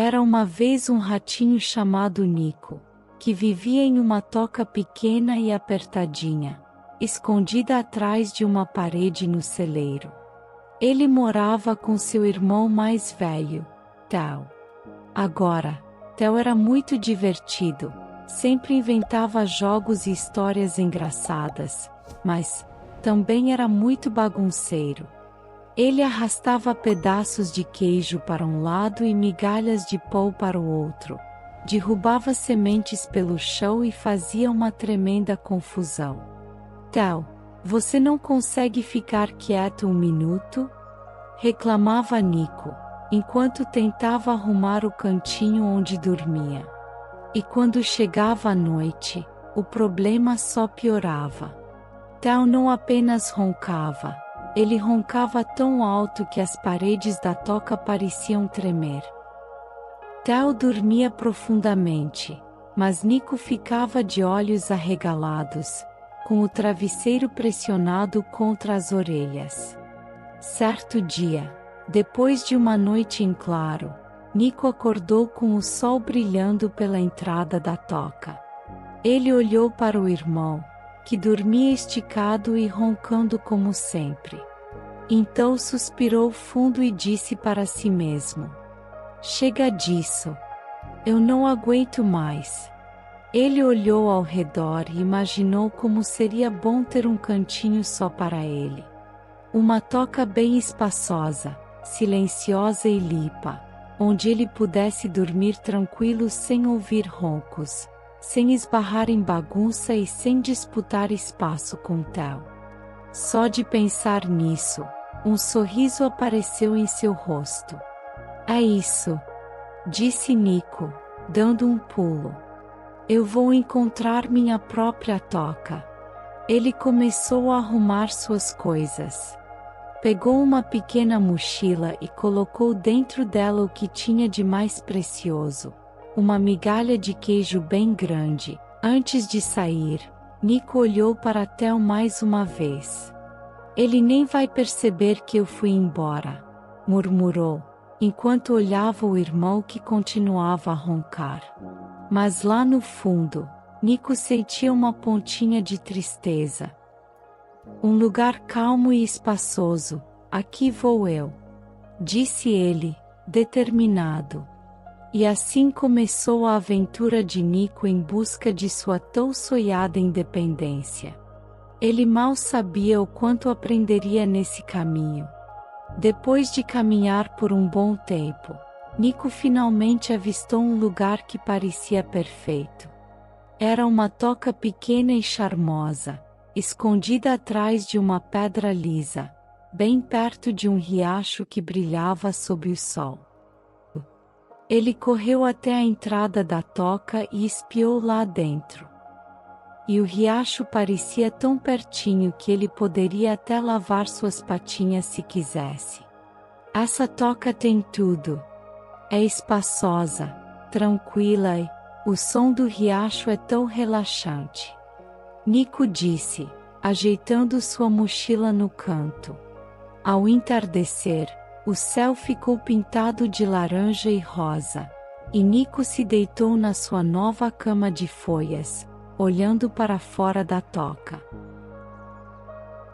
Era uma vez um ratinho chamado Nico, que vivia em uma toca pequena e apertadinha, escondida atrás de uma parede no celeiro. Ele morava com seu irmão mais velho, Theo. Agora, Theo era muito divertido, sempre inventava jogos e histórias engraçadas, mas também era muito bagunceiro. Ele arrastava pedaços de queijo para um lado e migalhas de pão para o outro, derrubava sementes pelo chão e fazia uma tremenda confusão. Theo, você não consegue ficar quieto um minuto? Reclamava Nico, enquanto tentava arrumar o cantinho onde dormia. E quando chegava a noite, o problema só piorava. Theo não apenas roncava, ele roncava tão alto que as paredes da toca pareciam tremer. Theo dormia profundamente, mas Nico ficava de olhos arregalados, com o travesseiro pressionado contra as orelhas. Certo dia, depois de uma noite em claro, Nico acordou com o sol brilhando pela entrada da toca. Ele olhou para o irmão, que dormia esticado e roncando como sempre. Então suspirou fundo e disse para si mesmo: chega disso. Eu não aguento mais. Ele olhou ao redor e imaginou como seria bom ter um cantinho só para ele. Uma toca bem espaçosa, silenciosa e limpa, onde ele pudesse dormir tranquilo sem ouvir roncos, sem esbarrar em bagunça e sem disputar espaço com Theo. Só de pensar nisso, um sorriso apareceu em seu rosto. É isso, disse Nico, dando um pulo. Eu vou encontrar minha própria toca. Ele começou a arrumar suas coisas. Pegou uma pequena mochila e colocou dentro dela o que tinha de mais precioso, uma migalha de queijo bem grande. Antes de sair, Nico olhou para Theo mais uma vez. Ele nem vai perceber que eu fui embora, murmurou, enquanto olhava o irmão que continuava a roncar. Mas lá no fundo, Nico sentia uma pontinha de tristeza. Um lugar calmo e espaçoso, aqui vou eu, disse ele, determinado. E assim começou a aventura de Nico em busca de sua tão sonhada independência. Ele mal sabia o quanto aprenderia nesse caminho. Depois de caminhar por um bom tempo, Nico finalmente avistou um lugar que parecia perfeito. Era uma toca pequena e charmosa, escondida atrás de uma pedra lisa, bem perto de um riacho que brilhava sob o sol. Ele correu até a entrada da toca e espiou lá dentro. E o riacho parecia tão pertinho que ele poderia até lavar suas patinhas se quisesse. Essa toca tem tudo. É espaçosa, tranquila e o som do riacho é tão relaxante. Nico disse, ajeitando sua mochila no canto. Ao entardecer, o céu ficou pintado de laranja e rosa, e Nico se deitou na sua nova cama de folhas, olhando para fora da toca.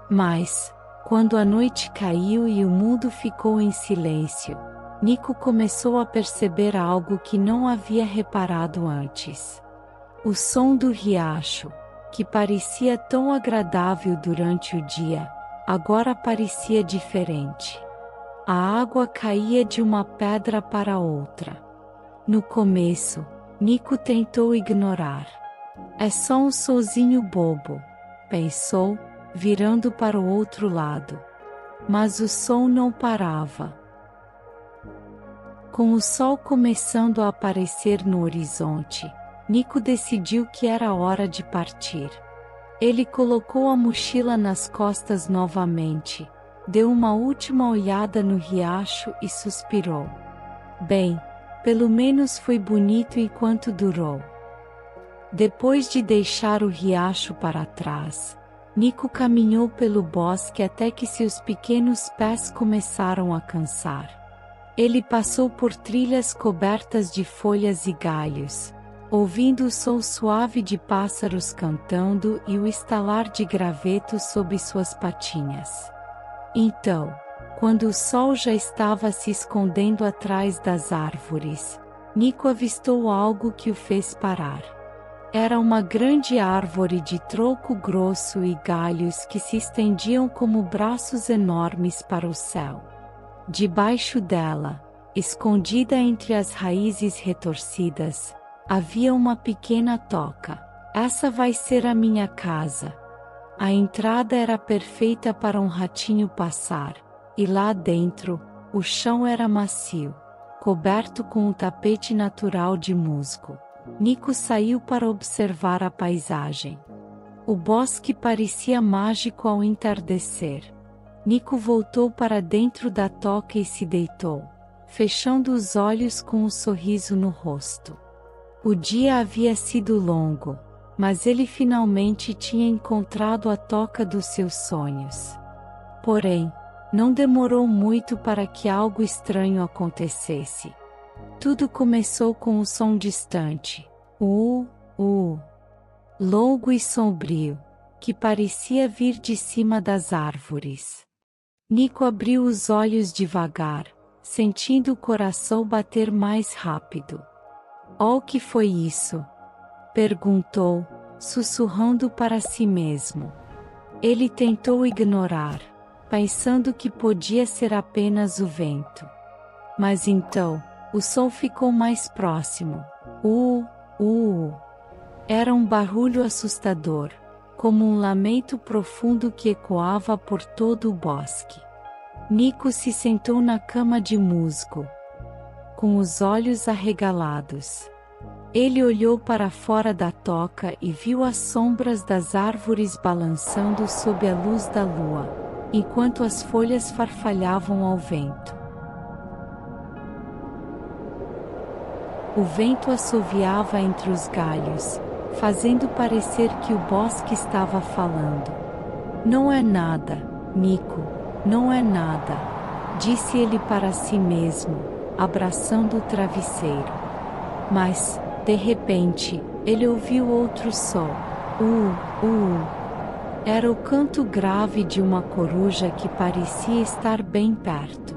Mas, quando a noite caiu e o mundo ficou em silêncio, Nico começou a perceber algo que não havia reparado antes. O som do riacho, que parecia tão agradável durante o dia, agora parecia diferente. A água caía de uma pedra para outra. No começo, Nico tentou ignorar. É só um sonzinho bobo, pensou, virando para o outro lado. Mas o som não parava. Com o sol começando a aparecer no horizonte, Nico decidiu que era hora de partir. Ele colocou a mochila nas costas novamente, deu uma última olhada no riacho e suspirou. Bem, pelo menos foi bonito enquanto durou. Depois de deixar o riacho para trás, Nico caminhou pelo bosque até que seus pequenos pés começaram a cansar. Ele passou por trilhas cobertas de folhas e galhos, ouvindo o som suave de pássaros cantando e o estalar de gravetos sob suas patinhas. Então, quando o sol já estava se escondendo atrás das árvores, Nico avistou algo que o fez parar. Era uma grande árvore de tronco grosso e galhos que se estendiam como braços enormes para o céu. Debaixo dela, escondida entre as raízes retorcidas, havia uma pequena toca. Essa vai ser a minha casa. A entrada era perfeita para um ratinho passar, e lá dentro, o chão era macio, coberto com um tapete natural de musgo. Nico saiu para observar a paisagem. O bosque parecia mágico ao entardecer. Nico voltou para dentro da toca e se deitou, fechando os olhos com um sorriso no rosto. O dia havia sido longo, mas ele finalmente tinha encontrado a toca dos seus sonhos. Porém, não demorou muito para que algo estranho acontecesse. Tudo começou com um som distante, longo e sombrio, que parecia vir de cima das árvores. Nico abriu os olhos devagar, sentindo o coração bater mais rápido. "Oh, o que foi isso?" perguntou, sussurrando para si mesmo. Ele tentou ignorar, pensando que podia ser apenas o vento. Mas então, o som ficou mais próximo. Era um barulho assustador, como um lamento profundo que ecoava por todo o bosque. Nico se sentou na cama de musgo, com os olhos arregalados. Ele olhou para fora da toca e viu as sombras das árvores balançando sob a luz da lua, enquanto as folhas farfalhavam ao vento. O vento assoviava entre os galhos, fazendo parecer que o bosque estava falando. "Não é nada, Nico, não é nada", disse ele para si mesmo, abraçando o travesseiro. Mas, de repente, ele ouviu outro som. Era o canto grave de uma coruja que parecia estar bem perto.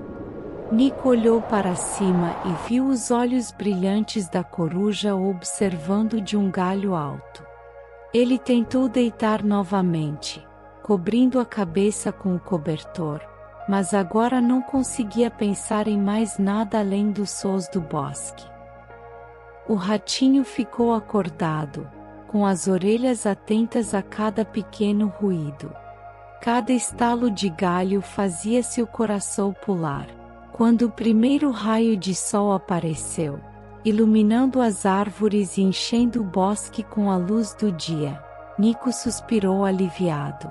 Nico olhou para cima e viu os olhos brilhantes da coruja o observando de um galho alto. Ele tentou deitar novamente, cobrindo a cabeça com o cobertor, mas agora não conseguia pensar em mais nada além dos sons do bosque. O ratinho ficou acordado, com as orelhas atentas a cada pequeno ruído. Cada estalo de galho fazia seu coração pular. Quando o primeiro raio de sol apareceu, iluminando as árvores e enchendo o bosque com a luz do dia, Nico suspirou aliviado.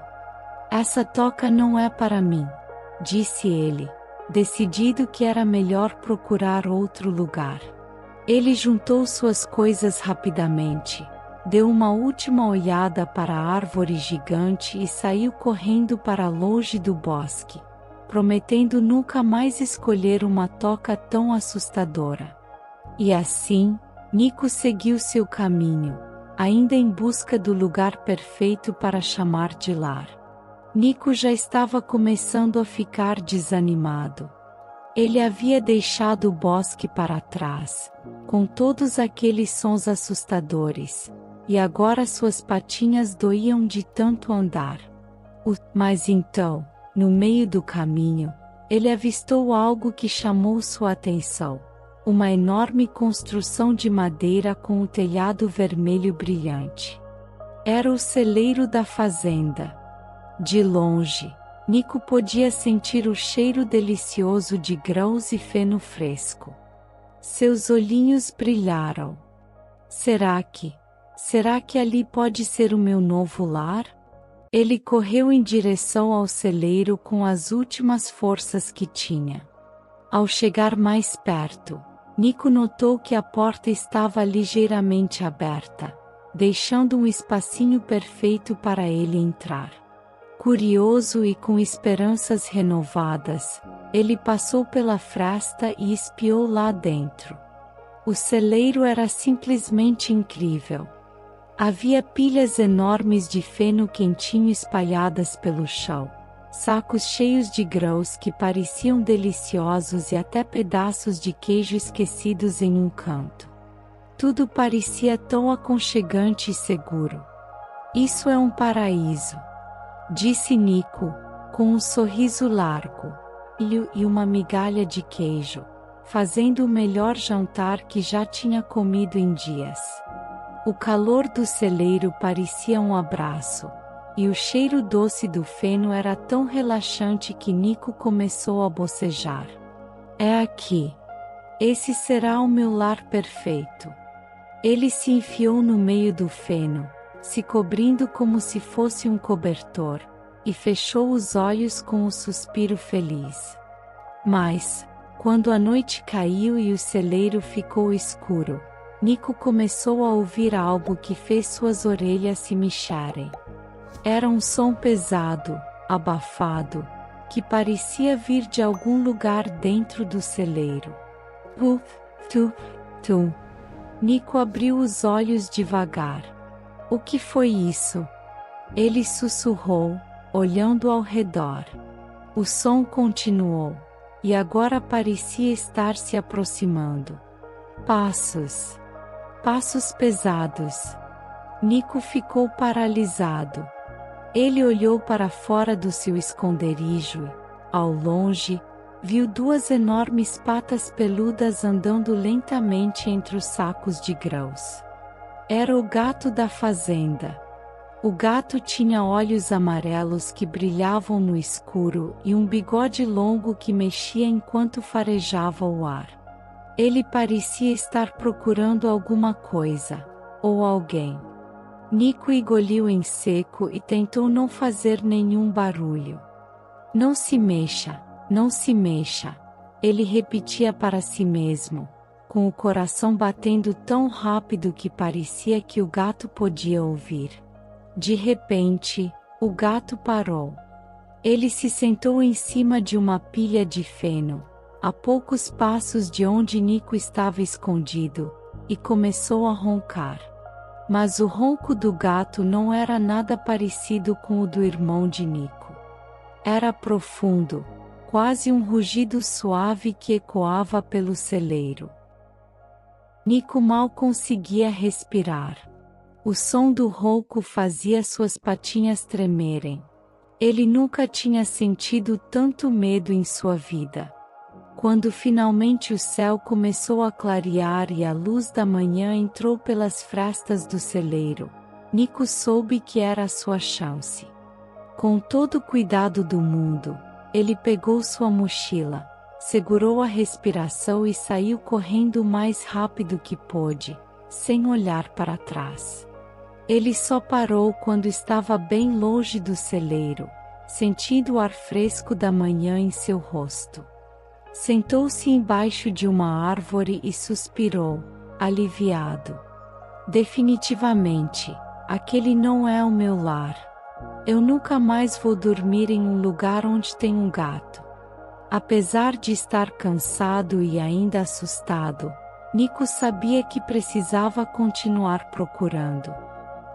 "Essa toca não é para mim", disse ele, decidido que era melhor procurar outro lugar. Ele juntou suas coisas rapidamente, deu uma última olhada para a árvore gigante e saiu correndo para longe do bosque, prometendo nunca mais escolher uma toca tão assustadora. E assim, Nico seguiu seu caminho, ainda em busca do lugar perfeito para chamar de lar. Nico já estava começando a ficar desanimado. Ele havia deixado o bosque para trás, com todos aqueles sons assustadores, e agora suas patinhas doíam de tanto andar. Mas então, no meio do caminho, ele avistou algo que chamou sua atenção. Uma enorme construção de madeira com o telhado vermelho brilhante. Era o celeiro da fazenda. De longe, Nico podia sentir o cheiro delicioso de grãos e feno fresco. Seus olhinhos brilharam. Será que ali pode ser o meu novo lar? Ele correu em direção ao celeiro com as últimas forças que tinha. Ao chegar mais perto, Nico notou que a porta estava ligeiramente aberta, deixando um espacinho perfeito para ele entrar. Curioso e com esperanças renovadas, ele passou pela fresta e espiou lá dentro. O celeiro era simplesmente incrível. Havia pilhas enormes de feno quentinho espalhadas pelo chão, sacos cheios de grãos que pareciam deliciosos e até pedaços de queijo esquecidos em um canto. Tudo parecia tão aconchegante e seguro. Isso é um paraíso, disse Nico, com um sorriso largo, e uma migalha de queijo, fazendo o melhor jantar que já tinha comido em dias. O calor do celeiro parecia um abraço, e o cheiro doce do feno era tão relaxante que Nico começou a bocejar. É aqui. Esse será o meu lar perfeito. Ele se enfiou no meio do feno, se cobrindo como se fosse um cobertor, e fechou os olhos com um suspiro feliz. Mas, quando a noite caiu e o celeiro ficou escuro, Nico começou a ouvir algo que fez suas orelhas se mexerem. Era um som pesado, abafado, que parecia vir de algum lugar dentro do celeiro. Tu. Nico abriu os olhos devagar. O que foi isso? Ele sussurrou, olhando ao redor. O som continuou, e agora parecia estar se aproximando. Passos pesados. Nico ficou paralisado. Ele olhou para fora do seu esconderijo e, ao longe, viu duas enormes patas peludas andando lentamente entre os sacos de grãos. Era o gato da fazenda. O gato tinha olhos amarelos que brilhavam no escuro e um bigode longo que mexia enquanto farejava o ar. Ele parecia estar procurando alguma coisa, ou alguém. Nico engoliu em seco e tentou não fazer nenhum barulho. Não se mexa, ele repetia para si mesmo, com o coração batendo tão rápido que parecia que o gato podia ouvir. De repente, o gato parou. Ele se sentou em cima de uma pilha de feno, a poucos passos de onde Nico estava escondido, e começou a roncar. Mas o ronco do gato não era nada parecido com o do irmão de Nico. Era profundo, quase um rugido suave que ecoava pelo celeiro. Nico mal conseguia respirar. O som do ronco fazia suas patinhas tremerem. Ele nunca tinha sentido tanto medo em sua vida. Quando finalmente o céu começou a clarear e a luz da manhã entrou pelas frestas do celeiro, Nico soube que era a sua chance. Com todo o cuidado do mundo, ele pegou sua mochila, segurou a respiração e saiu correndo o mais rápido que pôde, sem olhar para trás. Ele só parou quando estava bem longe do celeiro, sentindo o ar fresco da manhã em seu rosto. Sentou-se embaixo de uma árvore e suspirou, aliviado. Definitivamente, aquele não é o meu lar. Eu nunca mais vou dormir em um lugar onde tem um gato. Apesar de estar cansado e ainda assustado, Nico sabia que precisava continuar procurando.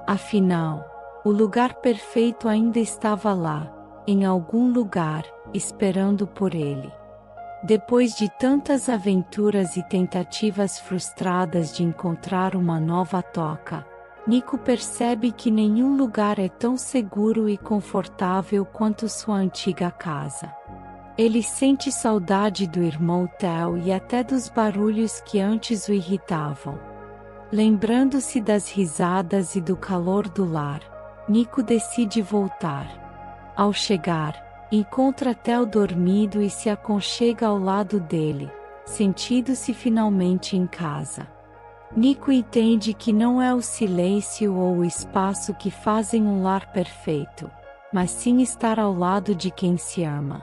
Afinal, o lugar perfeito ainda estava lá, em algum lugar, esperando por ele. Depois de tantas aventuras e tentativas frustradas de encontrar uma nova toca, Nico percebe que nenhum lugar é tão seguro e confortável quanto sua antiga casa. Ele sente saudade do irmão Theo e até dos barulhos que antes o irritavam. Lembrando-se das risadas e do calor do lar, Nico decide voltar. Ao chegar, encontra Theo dormido e se aconchega ao lado dele, sentindo-se finalmente em casa. Nico entende que não é o silêncio ou o espaço que fazem um lar perfeito, mas sim estar ao lado de quem se ama.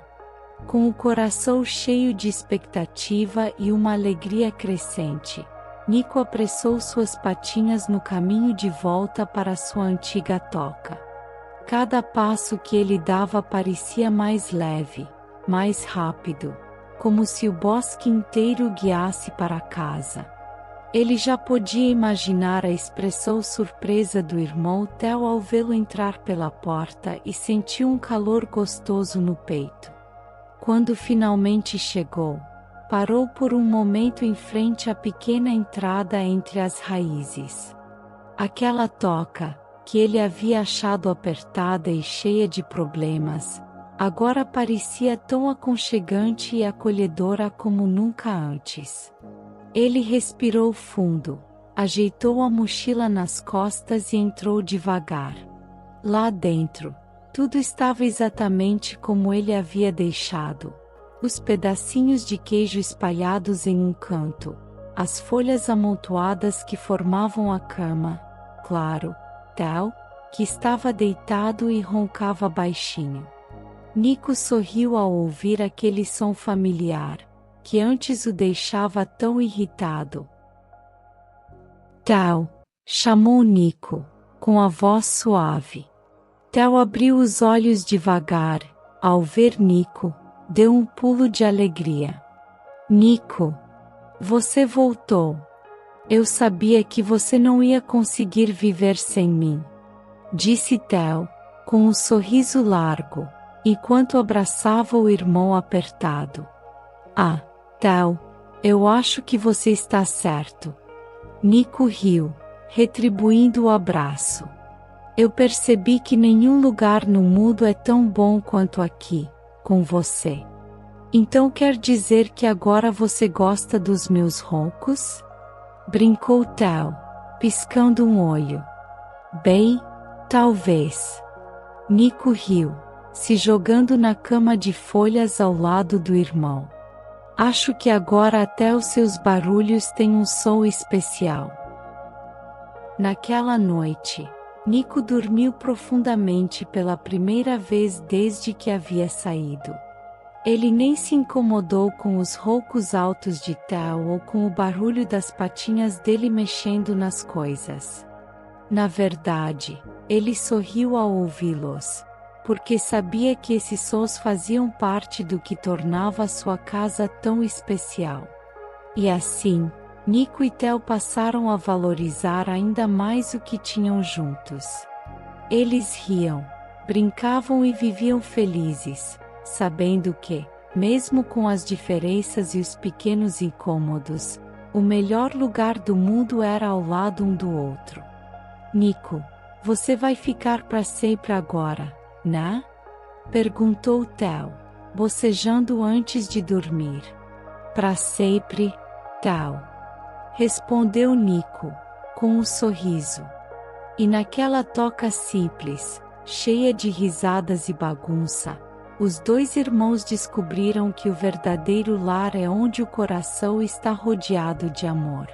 Com o coração cheio de expectativa e uma alegria crescente, Nico apressou suas patinhas no caminho de volta para sua antiga toca. cada passo que ele dava parecia mais leve, mais rápido, como se o bosque inteiro o guiasse para casa. Ele já podia imaginar a expressão surpresa do irmão Theo ao vê-lo entrar pela porta e sentiu um calor gostoso no peito. Quando finalmente chegou, parou por um momento em frente à pequena entrada entre as raízes. Aquela toca, que ele havia achado apertada e cheia de problemas, agora parecia tão aconchegante e acolhedora como nunca antes. Ele respirou fundo, ajeitou a mochila nas costas e entrou devagar. Lá dentro, tudo estava exatamente como ele havia deixado. Os pedacinhos de queijo espalhados em um canto, as folhas amontoadas que formavam a cama, claro, Theo, que estava deitado e roncava baixinho. Nico sorriu ao ouvir aquele som familiar, que antes o deixava tão irritado. Theo, chamou Nico, com a voz suave. Theo abriu os olhos devagar, ao ver Nico, deu um pulo de alegria. Nico, você voltou. Eu sabia que você não ia conseguir viver sem mim, disse Theo, com um sorriso largo, enquanto abraçava o irmão apertado. Ah, Theo, eu acho que você está certo. Nico riu, retribuindo o abraço. Eu percebi que nenhum lugar no mundo é tão bom quanto aqui, com você. Então quer dizer que agora você gosta dos meus roncos? Brincou Theo, piscando um olho. Bem, talvez. Nico riu, se jogando na cama de folhas ao lado do irmão. Acho que agora até os seus barulhos têm um som especial. Naquela noite, Nico dormiu profundamente pela primeira vez desde que havia saído. Ele nem se incomodou com os roncos altos de Theo ou com o barulho das patinhas dele mexendo nas coisas. Na verdade, ele sorriu ao ouvi-los, porque sabia que esses sons faziam parte do que tornava sua casa tão especial. E assim, Nico e Theo passaram a valorizar ainda mais o que tinham juntos. Eles riam, brincavam e viviam felizes, sabendo que, mesmo com as diferenças e os pequenos incômodos, o melhor lugar do mundo era ao lado um do outro. Nico, você vai ficar para sempre agora, né? Perguntou Theo, bocejando antes de dormir. Para sempre, Theo. Respondeu Nico, com um sorriso. E naquela toca simples, cheia de risadas e bagunça, os dois irmãos descobriram que o verdadeiro lar é onde o coração está rodeado de amor.